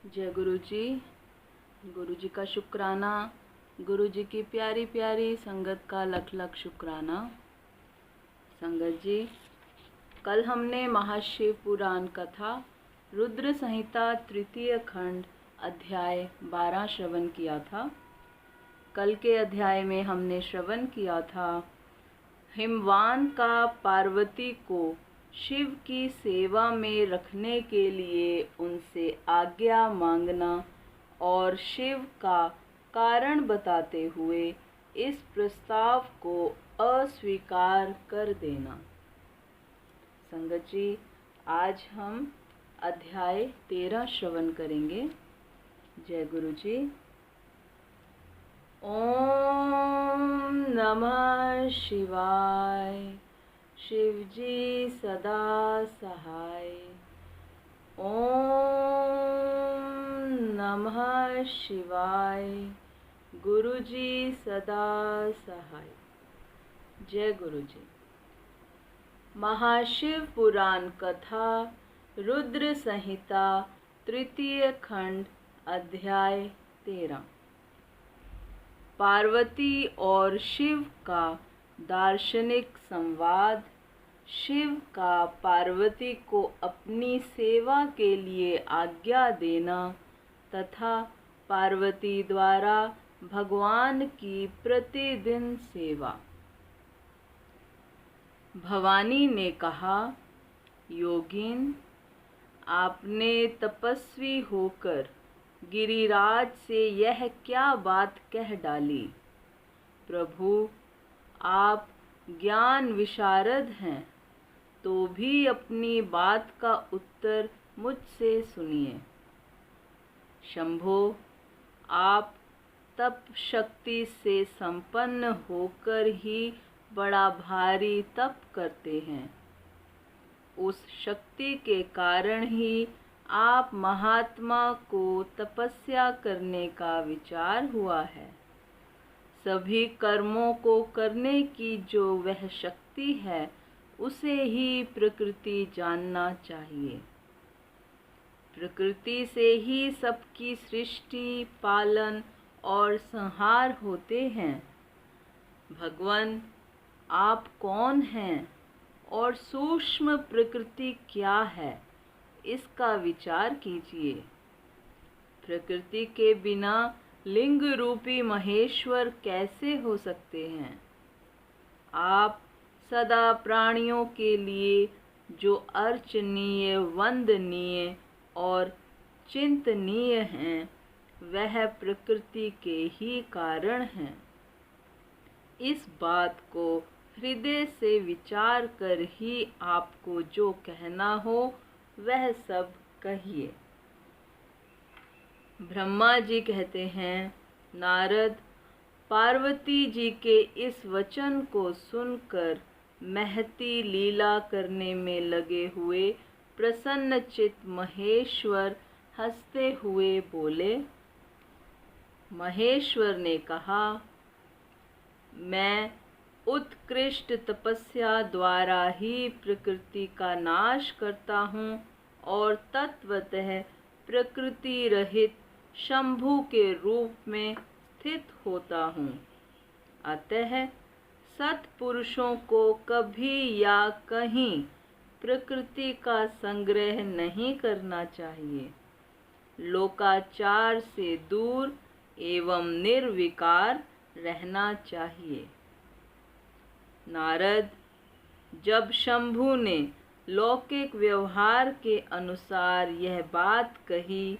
जय गुरु जी। गुरु जी का शुक्राना, गुरु जी की प्यारी प्यारी संगत का लख लख शुक्राना। संगत जी, कल हमने महाशिव पुराण कथा रुद्र संहिता तृतीय खंड अध्याय 12 श्रवण किया था। कल के अध्याय में हमने श्रवण किया था हिमवान का पार्वती को शिव की सेवा में रखने के लिए उनसे आज्ञा मांगना और शिव का कारण बताते हुए इस प्रस्ताव को अस्वीकार कर देना। संगत जी, आज हम अध्याय 13 श्रवण करेंगे। जय गुरु जी। ओम नमः शिवाय। शिव जी सदा सहाय। ओम नमः शिवाय। गुरु जी सदा सहाय। जय गुरु जी। महाशिव पुराण कथा रुद्र संहिता तृतीय खंड अध्याय 13। पार्वती और शिव का दार्शनिक संवाद। शिव का पार्वती को अपनी सेवा के लिए आज्ञा देना तथा पार्वती द्वारा भगवान की प्रतिदिन सेवा। भवानी ने कहा, योगिन, आपने तपस्वी होकर गिरिराज से यह क्या बात कह डाली। प्रभु, आप ज्ञान विशारद हैं, तो भी अपनी बात का उत्तर मुझसे सुनिए। शंभो, आप तप शक्ति से संपन्न होकर ही बड़ा भारी तप करते हैं। उस शक्ति के कारण ही आप महात्मा को तपस्या करने का विचार हुआ है। सभी कर्मों को करने की जो वह शक्ति है, उसे ही प्रकृति जानना चाहिए। प्रकृति से ही सबकी सृष्टि, पालन और संहार होते हैं। भगवान, आप कौन हैं और सूक्ष्म प्रकृति क्या है, इसका विचार कीजिए। प्रकृति के बिना लिंग रूपी महेश्वर कैसे हो सकते हैं। आप सदा प्राणियों के लिए जो अर्चनीय, वंदनीय और चिंतनीय हैं, वह प्रकृति के ही कारण हैं। इस बात को हृदय से विचार कर ही आपको जो कहना हो वह सब कहिए। ब्रह्मा जी कहते हैं, नारद, पार्वती जी के इस वचन को सुनकर महती लीला करने में लगे हुए प्रसन्नचित्त महेश्वर हंसते हुए बोले। महेश्वर ने कहा, मैं उत्कृष्ट तपस्या द्वारा ही प्रकृति का नाश करता हूँ और तत्वतः प्रकृति रहित शंभु के रूप में स्थित होता हूँ। अतः सत्पुरुषों को कभी या कहीं प्रकृति का संग्रह नहीं करना चाहिए। लोकाचार से दूर एवं निर्विकार रहना चाहिए। नारद, जब शंभु ने लौकिक व्यवहार के अनुसार यह बात कही,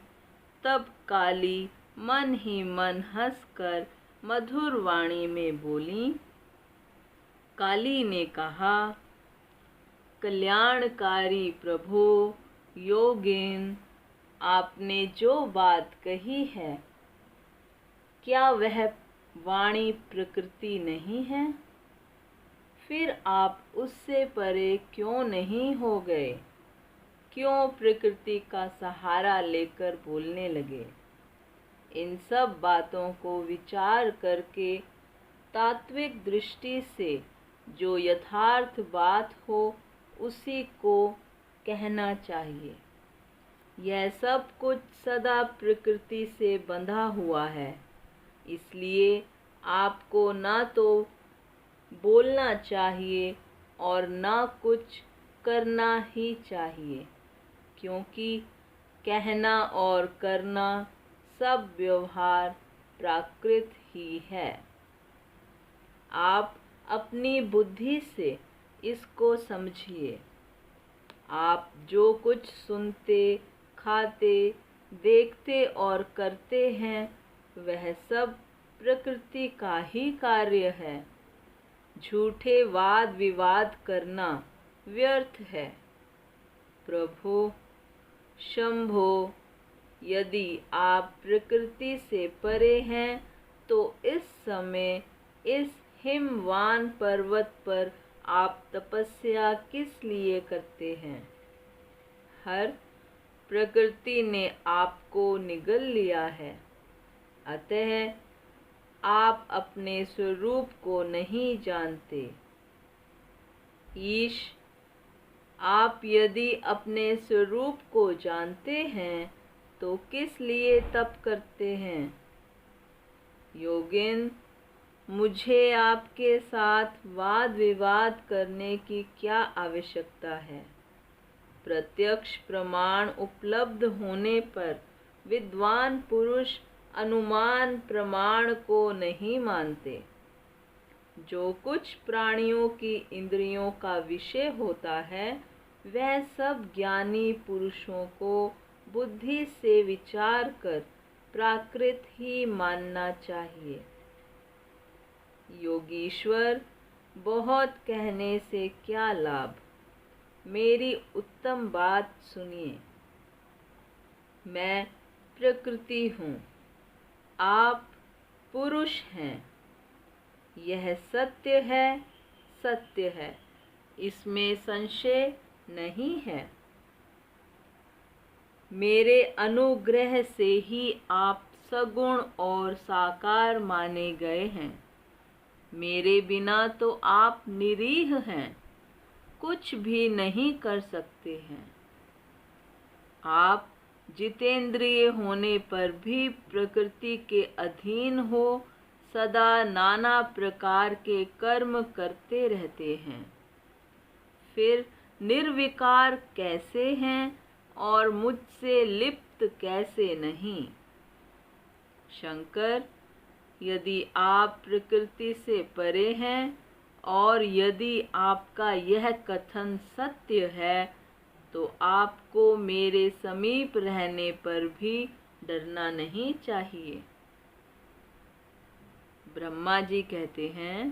तब काली मन ही मन हंसकर मधुर वाणी में बोली। काली ने कहा, कल्याणकारी प्रभु, योगिन, आपने जो बात कही है, क्या वह वाणी प्रकृति नहीं है? फिर आप उससे परे क्यों नहीं हो गए? क्यों प्रकृति का सहारा लेकर बोलने लगे? इन सब बातों को विचार करके तात्विक दृष्टि से जो यथार्थ बात हो उसी को कहना चाहिए। यह सब कुछ सदा प्रकृति से बंधा हुआ है, इसलिए आपको ना तो बोलना चाहिए और ना कुछ करना ही चाहिए, क्योंकि कहना और करना सब व्यवहार प्राकृत ही है। आप अपनी बुद्धि से इसको समझिए। आप जो कुछ सुनते, खाते, देखते और करते हैं, वह सब प्रकृति का ही कार्य है। झूठे वाद विवाद करना व्यर्थ है। प्रभु शंभो, यदि आप प्रकृति से परे हैं तो इस समय इस हिमवान पर्वत पर आप तपस्या किस लिए करते हैं? हर प्रकृति ने आपको निगल लिया है, अतः आप अपने स्वरूप को नहीं जानते। ईश, आप यदि अपने स्वरूप को जानते हैं तो किस लिए तप करते हैं? योगिन, मुझे आपके साथ वाद विवाद करने की क्या आवश्यकता है? प्रत्यक्ष प्रमाण उपलब्ध होने पर विद्वान पुरुष अनुमान प्रमाण को नहीं मानते। जो कुछ प्राणियों की इंद्रियों का विषय होता है, वह सब ज्ञानी पुरुषों को बुद्धि से विचार कर प्राकृत ही मानना चाहिए। योगीश्वर, बहुत कहने से क्या लाभ? मेरी उत्तम बात सुनिए। मैं प्रकृति हूँ, आप पुरुष हैं। यह सत्य है, सत्य है, इसमें संशय नहीं है। मेरे अनुग्रह से ही आप सगुण और साकार माने गए हैं। मेरे बिना तो आप निरीह हैं, कुछ भी नहीं कर सकते हैं। आप जितेंद्रिय होने पर भी प्रकृति के अधीन हो सदा नाना प्रकार के कर्म करते रहते हैं। फिर निर्विकार कैसे हैं और मुझसे लिप्त कैसे नहीं? शंकर, यदि आप प्रकृति से परे हैं और यदि आपका यह कथन सत्य है, तो आपको मेरे समीप रहने पर भी डरना नहीं चाहिए। ब्रह्मा जी कहते हैं,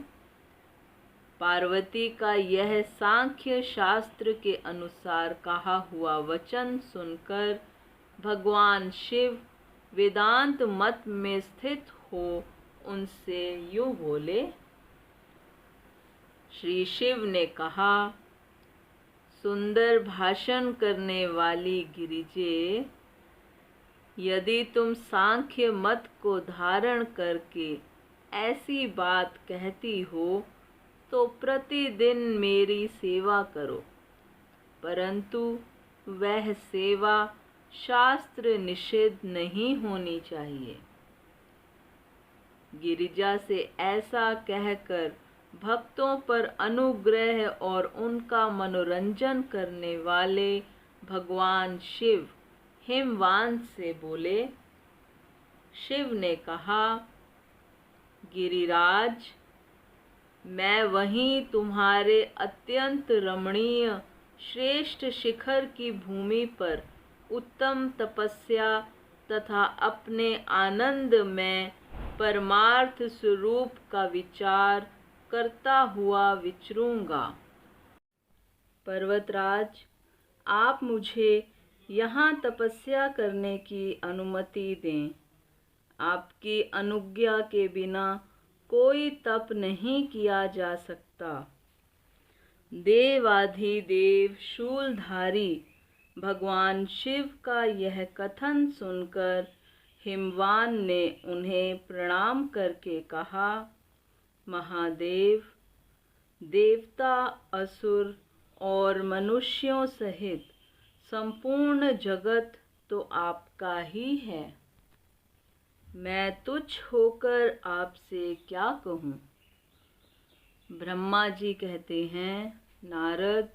पार्वती का यह सांख्य शास्त्र के अनुसार कहा हुआ वचन सुनकर भगवान शिव वेदांत मत में स्थित हो उनसे यूं बोले। श्री शिव ने कहा, सुंदर भाषण करने वाली गिरिजे, यदि तुम सांख्य मत को धारण करके ऐसी बात कहती हो तो प्रतिदिन मेरी सेवा करो, परंतु वह सेवा शास्त्र निषिद्ध नहीं होनी चाहिए। गिरिजा से ऐसा कहकर भक्तों पर अनुग्रह और उनका मनोरंजन करने वाले भगवान शिव हिमवान से बोले। शिव ने कहा, गिरिराज, मैं वहीं तुम्हारे अत्यंत रमणीय श्रेष्ठ शिखर की भूमि पर उत्तम तपस्या तथा अपने आनंद में परमार्थ स्वरूप का विचार करता हुआ विचरूंगा। पर्वतराज, आप मुझे यहाँ तपस्या करने की अनुमति दें। आपकी अनुज्ञा के बिना कोई तप नहीं किया जा सकता। देवाधिदेव शूलधारी भगवान शिव का यह कथन सुनकर हिमवान ने उन्हें प्रणाम करके कहा, महादेव, देवता, असुर और मनुष्यों सहित संपूर्ण जगत तो आपका ही है। मैं तुच्छ होकर आपसे क्या कहूँ। ब्रह्मा जी कहते हैं, नारद,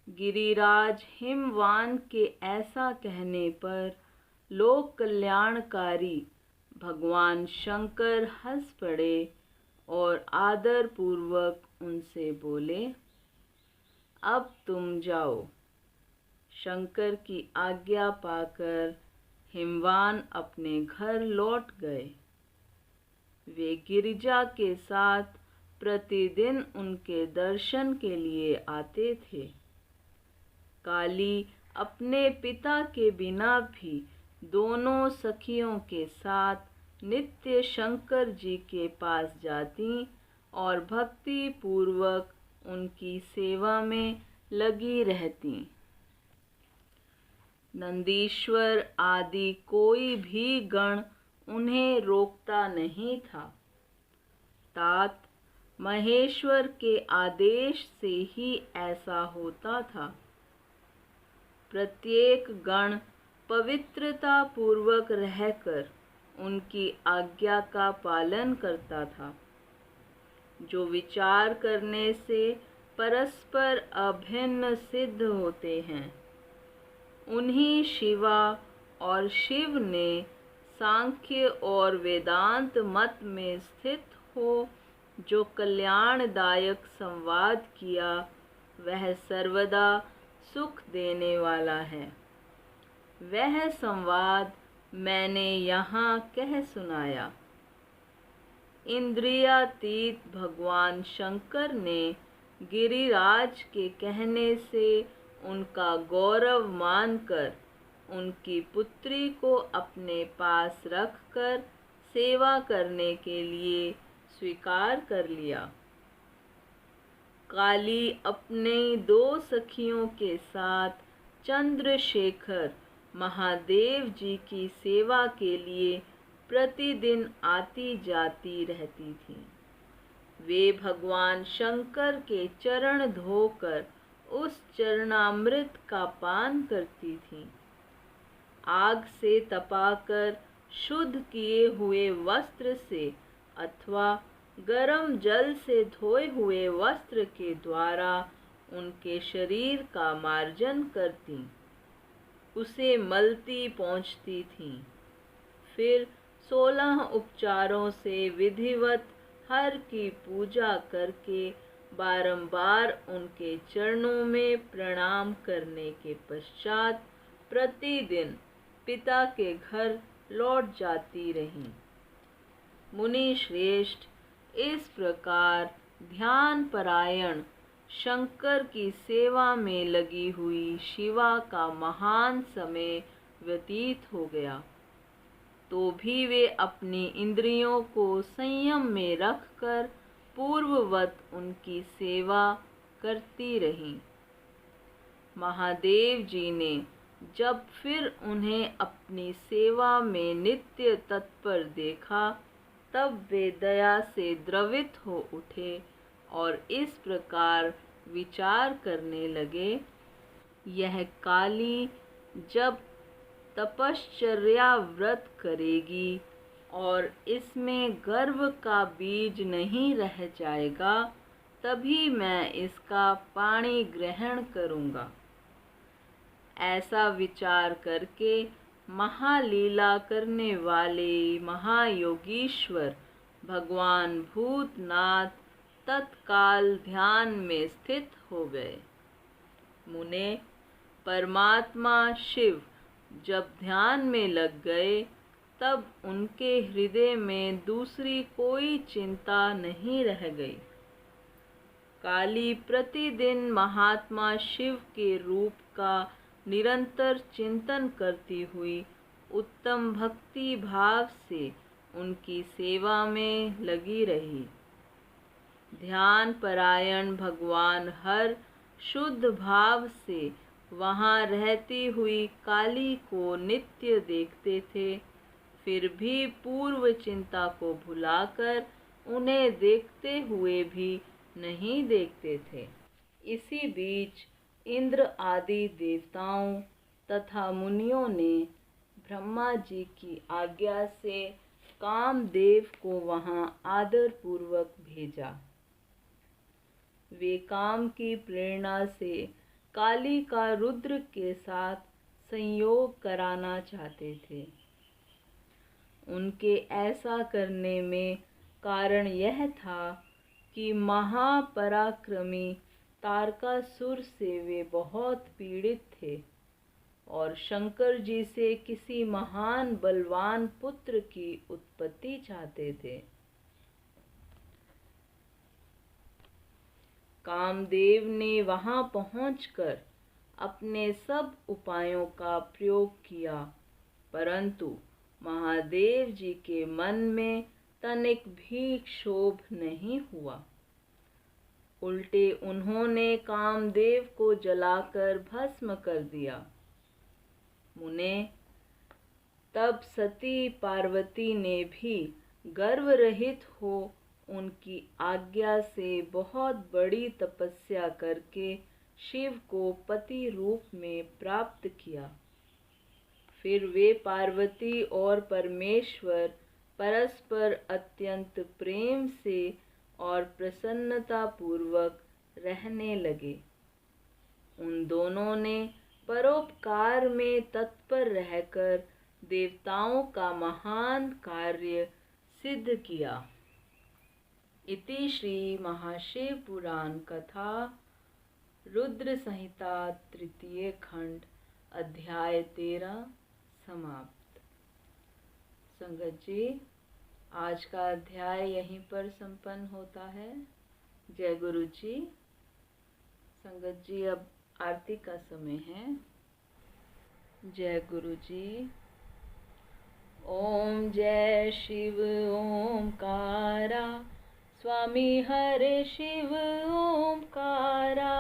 गिरिराज हिमवान के ऐसा कहने पर लोक कल्याणकारी भगवान शंकर हंस पड़े और आदर पूर्वक उनसे बोले, अब तुम जाओ। शंकर की आज्ञा पाकर हिमवान अपने घर लौट गए। वे गिरिजा के साथ प्रतिदिन उनके दर्शन के लिए आते थे। काली अपने पिता के बिना भी दोनों सखियों के साथ नित्य शंकर जी के पास जाती और भक्ति पूर्वक उनकी सेवा में लगी रहती। नंदीश्वर आदि कोई भी गण उन्हें रोकता नहीं था। तात महेश्वर के आदेश से ही ऐसा होता था। प्रत्येक गण पवित्रता पूर्वक रहकर उनकी आज्ञा का पालन करता था। जो विचार करने से परस्पर अभिन्न सिद्ध होते हैं, उन्हीं शिवा और शिव ने सांख्य और वेदांत मत में स्थित हो जो कल्याणदायक संवाद किया, वह सर्वदा सुख देने वाला है। वह संवाद मैंने यहाँ कह सुनाया। इंद्रियातीत भगवान शंकर ने गिरिराज के कहने से उनका गौरव मानकर उनकी पुत्री को अपने पास रखकर सेवा करने के लिए स्वीकार कर लिया। काली अपने 2 सखियों के साथ चंद्रशेखर महादेव जी की सेवा के लिए प्रतिदिन आती जाती रहती थी। वे भगवान शंकर के चरण धोकर उस चरणामृत का पान करती थीं। आग से तपाकर शुद्ध किए हुए वस्त्र से अथवा गरम जल से धोए हुए वस्त्र के द्वारा उनके शरीर का मार्जन करती, उसे मलती पोंछती थीं। फिर 16 उपचारों से विधिवत हर की पूजा करके बारंबार उनके चरणों में प्रणाम करने के पश्चात प्रतिदिन पिता के घर लौट जाती रहीं। मुनि श्रेष्ठ, इस प्रकार ध्यान परायण शंकर की सेवा में लगी हुई शिवा का महान समय व्यतीत हो गया, तो भी वे अपनी इंद्रियों को संयम में रखकर पूर्ववत उनकी सेवा करती रहीं। महादेव जी ने जब फिर उन्हें अपनी सेवा में नित्य तत्पर देखा, तब वे दया से द्रवित हो उठे और इस प्रकार विचार करने लगे, यह काली जब तपश्चर्या व्रत करेगी और इसमें गर्व का बीज नहीं रह जाएगा, तभी मैं इसका पाणी ग्रहण करूँगा। ऐसा विचार करके महालीला करने वाले महायोगीश्वर भगवान भूतनाथ तत्काल ध्यान में स्थित हो गए। मुने, परमात्मा शिव जब ध्यान में लग गए, तब उनके हृदय में दूसरी कोई चिंता नहीं रह गई। काली प्रतिदिन महात्मा शिव के रूप का निरंतर चिंतन करती हुई उत्तम भक्ति भाव से उनकी सेवा में लगी रही। ध्यान परायण भगवान हर शुद्ध भाव से वहाँ रहती हुई काली को नित्य देखते थे, फिर भी पूर्व चिंता को भुलाकर उन्हें देखते हुए भी नहीं देखते थे। इसी बीच इंद्र आदि देवताओं तथा मुनियों ने ब्रह्मा जी की आज्ञा से कामदेव को वहां आदरपूर्वक भेजा। वे काम की प्रेरणा से काली का रुद्र के साथ संयोग कराना चाहते थे। उनके ऐसा करने में कारण यह था कि महापराक्रमी तारकासुर से वे बहुत पीड़ित थे और शंकर जी से किसी महान बलवान पुत्र की उत्पत्ति चाहते थे। कामदेव ने वहां पहुंचकर अपने सब उपायों का प्रयोग किया, परंतु महादेव जी के मन में तनिक भी क्षोभ नहीं हुआ। उल्टे उन्होंने कामदेव को जलाकर भस्म कर दिया। मुने, तब सती पार्वती ने भी गर्व रहित हो उनकी आज्ञा से बहुत बड़ी तपस्या करके शिव को पति रूप में प्राप्त किया। फिर वे पार्वती और परमेश्वर परस्पर अत्यंत प्रेम से और प्रसन्नता पूर्वक रहने लगे। उन दोनों ने परोपकार में तत्पर रहकर देवताओं का महान कार्य सिद्ध किया। इति श्री महाशिव पुराण कथा रुद्र संहिता तृतीय खंड अध्याय 13 समाप्त। संगत जी, आज का अध्याय यहीं पर संपन्न होता है। जय गुरु जी। संगत जी, अब आरती का समय है। जय गुरु जी। ओम जय शिव ओमकारा, स्वामी हरे शिव ओमकारा,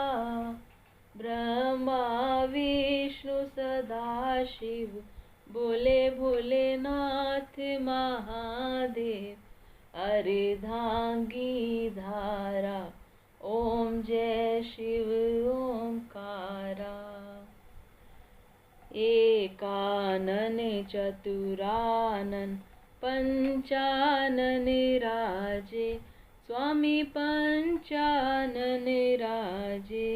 ब्रह्मा विष्णु सदा शिव, बोले भोलेनाथ महादेव, अर्धांगी धारा, ओम जय शिव ओमकारा। एकानन चतुरानन पंचानन राजे, स्वामी पंचानन राजे,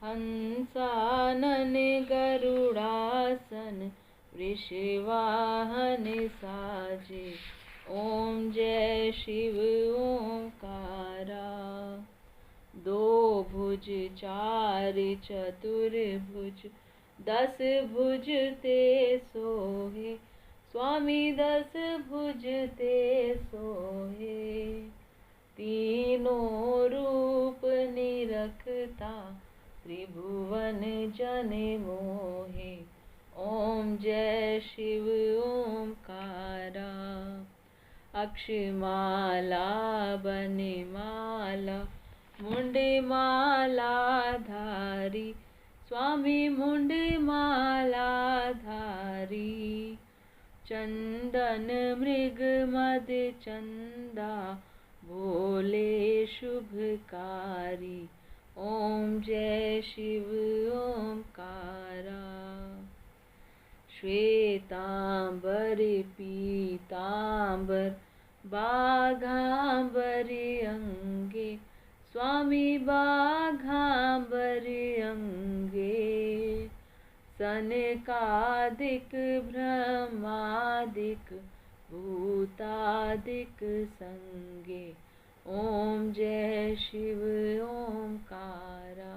हंसानन गरुड़ासन, वृषवाहन साजे, ओम जय शिव ओंकारा। दो भुज चार चतुर्भुज, 10 भुज ते सोहे, स्वामी 10 भुज ते सोहे, तीनों रूप निरखता, त्रिभुवन जन मोहे, ओम जय शिव ओमकारा। अक्षमाला बनिमाला, मुंडमाला धारी, स्वामी मुंडमाला धारी, चंदन मृग मद चंदा, भोले शुभकारी, ओम जय शिव ओमकारा। श्वेतांबर पीतांबर, बाघांबर अंगे, स्वामी बाघांबर अंगे, सनकादिक ब्रह्मादिक भूतादिक संगे, ओम जय शिव ओमकारा।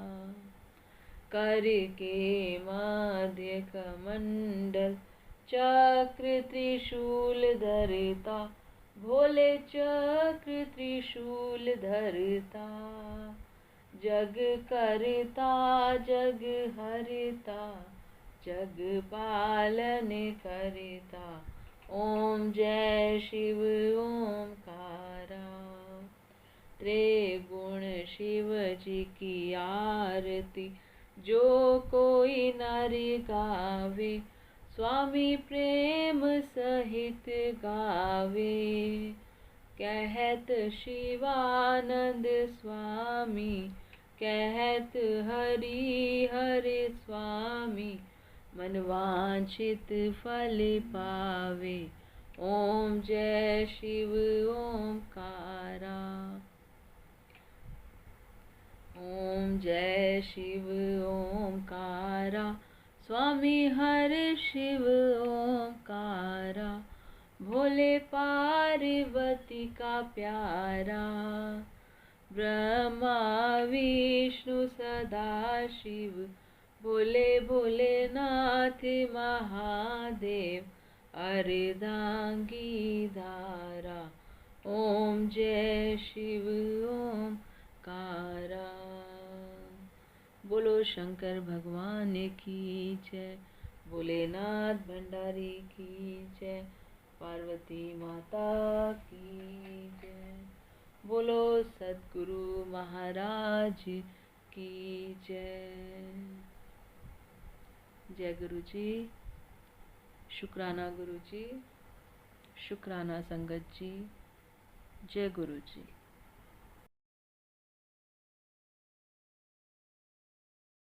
कर के मध्य कमंडल, चक्र त्रिशूल धरता, भोले चक्र त्रिशूल धरता, जग करता जग हरता, जग पालन करता, ओम जय शिव ओमकारा। त्रिगुण शिव जी की आरती, जो कोई नर गावे, स्वामी प्रेम सहित गावे, कहत शिवानंद स्वामी, कहत हरि हरे स्वामी, मनवांछित फल पावे। ओम जय शिव ओमकारा। ओम जय शिव ओमकारा। स्वामी हर शिव ओमकारा। भोले पार्वती का प्यारा। ब्रह्मा विष्णु सदा शिव। भोले भोलेनाथ महादेव। अर्धांगी धारा। ओम जय शिव ओमकारा। बोलो शंकर भगवान की जय। भोलेनाथ भंडारी की जय। पार्वती माता की जय। बोलो सद्गुरु महाराज की जय। जय गुरु जी। शुक्राना गुरु जी। शुक्राना संगत जी। जय गुरु जी।